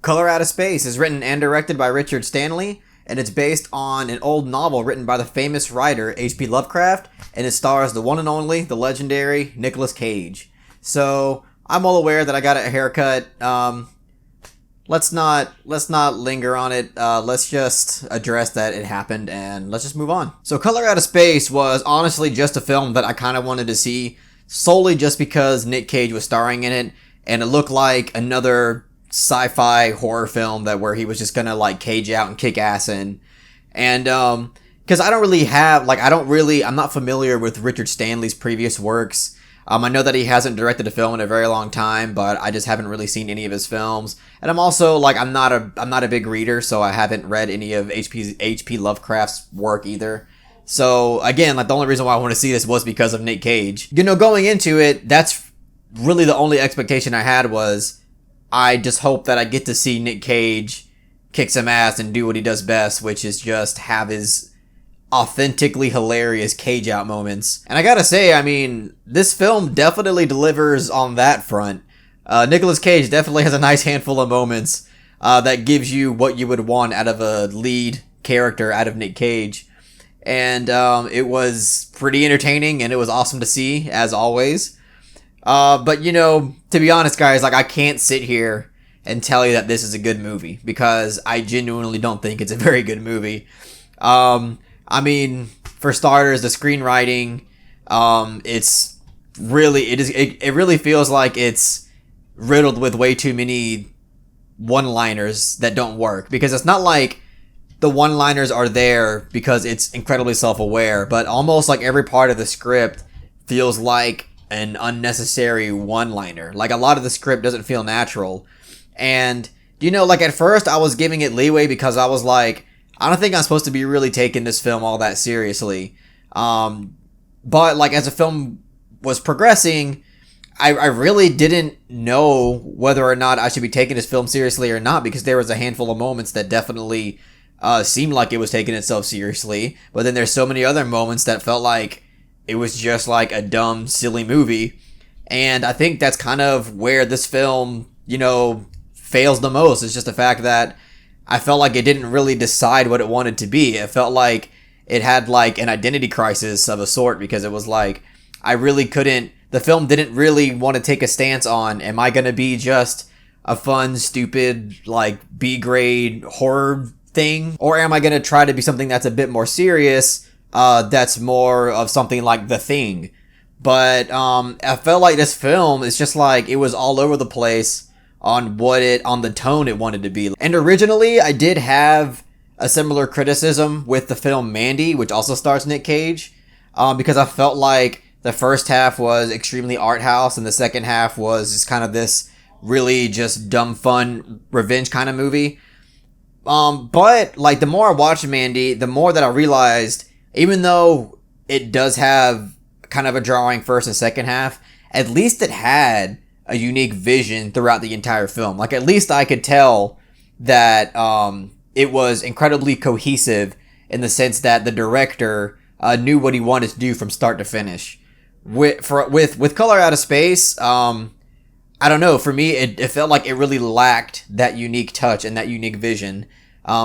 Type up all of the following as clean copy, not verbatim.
Color Out of Space is written and directed by Richard Stanley, and it's based on an old novel written by the famous writer H.P. Lovecraft, and it stars the one and only, the legendary Nicolas Cage. So, I'm all aware that I got a haircut. Let's not linger on it. Let's just address that it happened, and let's just move on. So Color Out of Space was honestly just a film that I kind of wanted to see solely just because Nic Cage was starring in it, and it looked like another sci-fi horror film where he was just gonna like cage out and kick ass in. And because I'm not familiar with Richard Stanley's previous works. I know that he hasn't directed a film in a very long time, but I just haven't really seen any of his films. And I'm also I'm not a big reader, so I haven't read any of H.P. Lovecraft's work either. So again, the only reason why I want to see this was because of Nic Cage. Going into it, that's really the only expectation I had was I just hope that I get to see Nic Cage kick some ass and do what he does best, which is just have his authentically hilarious cage out moments. And I gotta say, this film definitely delivers on that front. Nicolas Cage definitely has a nice handful of moments that gives you what you would want out of a lead character out of Nic Cage. And it was pretty entertaining, and it was awesome to see, as always. But to be honest, guys, I can't sit here and tell you that this is a good movie, because I genuinely don't think it's a very good movie. For starters, the screenwriting, it really feels like it's riddled with way too many one-liners that don't work, because it's not like the one-liners are there because it's incredibly self-aware, but almost like every part of the script feels like an unnecessary one-liner. A lot of the script doesn't feel natural. And, at first I was giving it leeway because I was like, I don't think I'm supposed to be really taking this film all that seriously. But as the film was progressing, I really didn't know whether or not I should be taking this film seriously or not, because there was a handful of moments that definitely seemed like it was taking itself seriously. But then there's so many other moments that felt like it was just like a dumb, silly movie. And I think that's kind of where this film, fails the most. It's just the fact that I felt like it didn't really decide what it wanted to be. It felt like it had an identity crisis of a sort, because it was the film didn't really want to take a stance on, am I going to be just a fun, stupid, B-grade horror thing? Or am I going to try to be something that's a bit more serious, that's more of something like The Thing? But I felt like this film is just it was all over the place on the tone it wanted to be. And originally, I did have a similar criticism with the film Mandy, which also stars Nic Cage, because I felt like the first half was extremely art house, and the second half was just kind of this really just dumb fun revenge kind of movie. But the more I watched Mandy, the more that I realized, even though it does have kind of a drawing first and second half, at least it had a unique vision throughout the entire film. At least I could tell that it was incredibly cohesive, in the sense that the director knew what he wanted to do from start to finish. With Color Out of Space, I don't know, for me it felt like it really lacked that unique touch and that unique vision,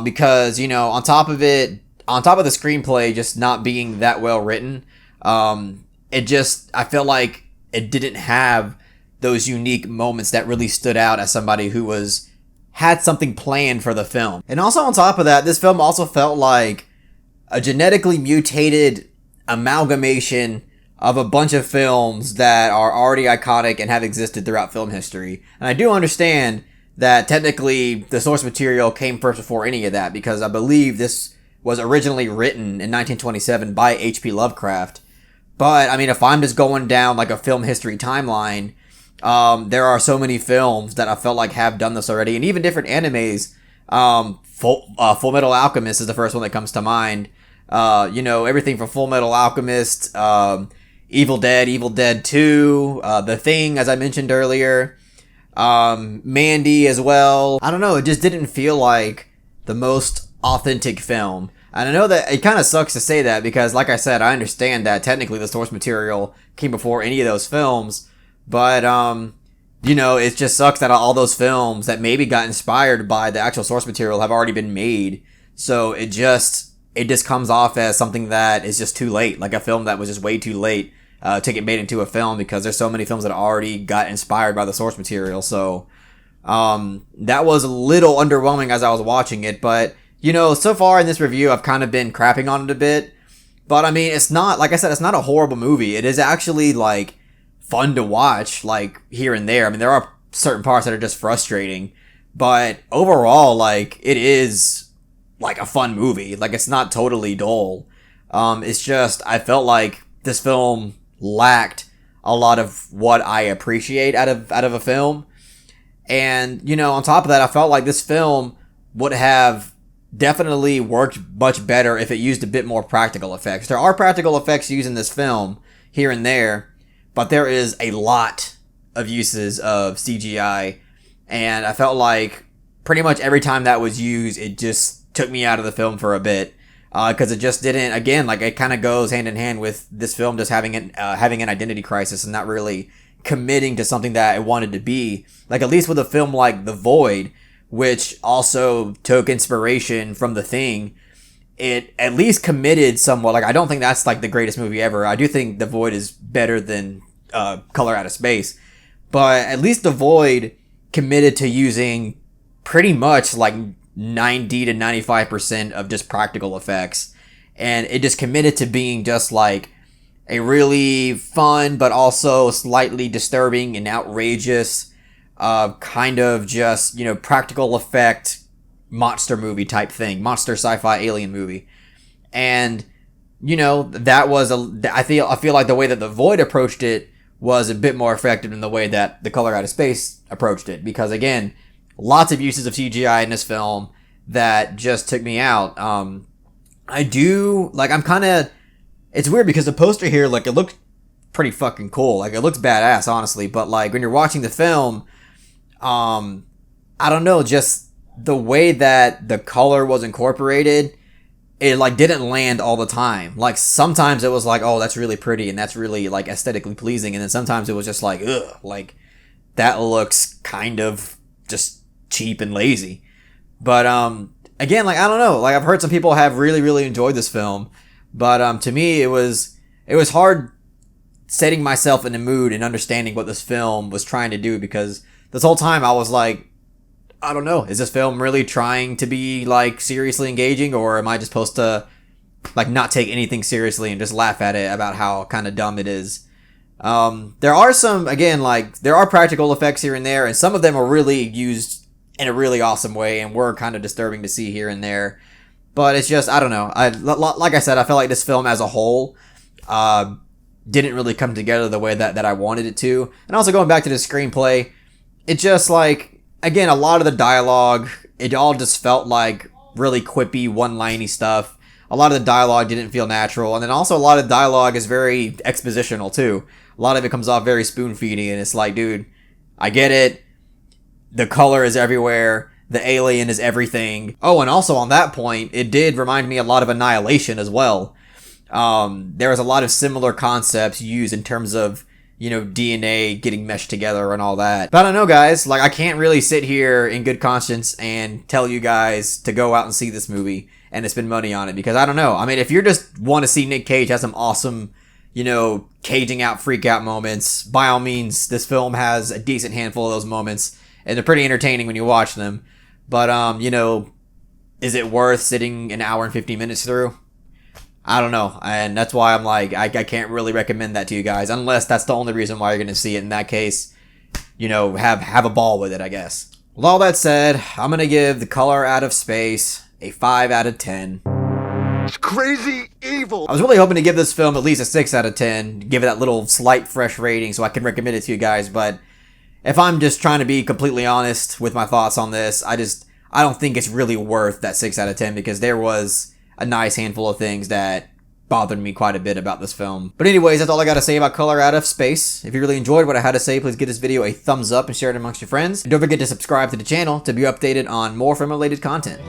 because on top of the screenplay just not being that well written, I felt like it didn't have those unique moments that really stood out as somebody who had something planned for the film. And also on top of that, this film also felt like a genetically mutated amalgamation of a bunch of films that are already iconic and have existed throughout film history. And I do understand that technically the source material came first before any of that, because I believe this was originally written in 1927 by H.P. Lovecraft. But, if I'm just going down a film history timeline, there are so many films that I felt like have done this already, and even different animes. Full Metal Alchemist is the first one that comes to mind. Everything from Full Metal Alchemist, Evil Dead 2, The Thing, as I mentioned earlier, Mandy as well. I don't know, it just didn't feel like the most authentic film. And I know that it kind of sucks to say that, because like I said, I understand that technically the source material came before any of those films, but you know, it just sucks that all those films that maybe got inspired by the actual source material have already been made. So it just comes off as something that is just too late, like a film that was just way too late to get made into a film, because there's so many films that already got inspired by the source material. So that was a little underwhelming as I was watching it. But, you know, so far in this review, I've kind of been crapping on it a bit. But I mean, it's not, like I said, it's not a horrible movie. It is actually like fun to watch, like here and there. I mean, there are certain parts that are just frustrating, but overall, like, it is like a fun movie. Like, it's not totally dull. It's just, I felt like this film lacked a lot of what I appreciate out of a film. And, you know, on top of that, I felt like this film would have definitely worked much better if it used a bit more practical effects. There are practical effects used in this film here and there, but there is a lot of uses of CGI, and I felt like pretty much every time that was used, it just took me out of the film for a bit, because it just didn't, again, like, it kind of goes hand in hand with this film just having an identity crisis and not really committing to something that it wanted to be. Like, at least with a film like The Void, which also took inspiration from The Thing, it at least committed somewhat. Like, I don't think that's like the greatest movie ever. I do think The Void is better than Color Out of Space, but at least The Void committed to using pretty much like 90 to 95% of just practical effects, and it just committed to being just like a really fun but also slightly disturbing and outrageous kind of just, you know, practical effect monster movie type thing, monster sci-fi alien movie. And, you know, that was I feel like the way that The Void approached it was a bit more effective than the way that The Color Out of Space approached it, because again, lots of uses of CGI in this film that just took me out. I do, like, I'm kind of, it's weird because the poster here, like, it looked pretty fucking cool. Like, it looks badass, honestly, but like, when you're watching the film, I don't know, just the way that the color was incorporated, it like didn't land all the time. Like, sometimes it was like, oh, that's really pretty and that's really like aesthetically pleasing, and then sometimes it was just like, ugh, like, that looks kind of just cheap and lazy. But again, like, I don't know, like, I've heard some people have really, really enjoyed this film, but to me, it was hard setting myself in the mood and understanding what this film was trying to do, because this whole time I was like, I don't know, is this film really trying to be like seriously engaging, or am I just supposed to like not take anything seriously and just laugh at it about how kind of dumb it is? There are some, again, like, there are practical effects here and there, and some of them are really used in a really awesome way and were kind of disturbing to see here and there. But it's just, I don't know. Like I said, I feel like this film as a whole didn't really come together the way that I wanted it to. And also, going back to the screenplay, it just, like, again, a lot of the dialogue, it all just felt like really quippy, one-liney stuff. A lot of the dialogue didn't feel natural. And then also a lot of dialogue is very expositional too. A lot of it comes off very spoon-feeding, and it's like, dude, I get it. The color is everywhere. The alien is everything. Oh, and also on that point, it did remind me a lot of Annihilation as well. There was a lot of similar concepts used in terms of, you know, DNA getting meshed together and all that. But I don't know, guys. Like, I can't really sit here in good conscience and tell you guys to go out and see this movie and to spend money on it, because I don't know. I mean, if you just want to see Nic Cage have some awesome, you know, caging out, freak out moments, by all means, this film has a decent handful of those moments, and they're pretty entertaining when you watch them. But, you know, is it worth sitting an hour and 50 minutes through? I don't know. And that's why I'm like, I can't really recommend that to you guys, unless that's the only reason why you're going to see it. In that case, you know, have a ball with it, I guess. With all that said, I'm going to give The Color Out of Space a 5 out of 10. It's crazy evil. I was really hoping to give this film at least a 6 out of 10, give it that little slight fresh rating so I can recommend it to you guys, but if I'm just trying to be completely honest with my thoughts on this, I don't think it's really worth that 6 out of 10, because there was a nice handful of things that bothered me quite a bit about this film. But anyways, that's all I got to say about Color Out of Space. If you really enjoyed what I had to say, please give this video a thumbs up and share it amongst your friends. And don't forget to subscribe to the channel to be updated on more film-related content.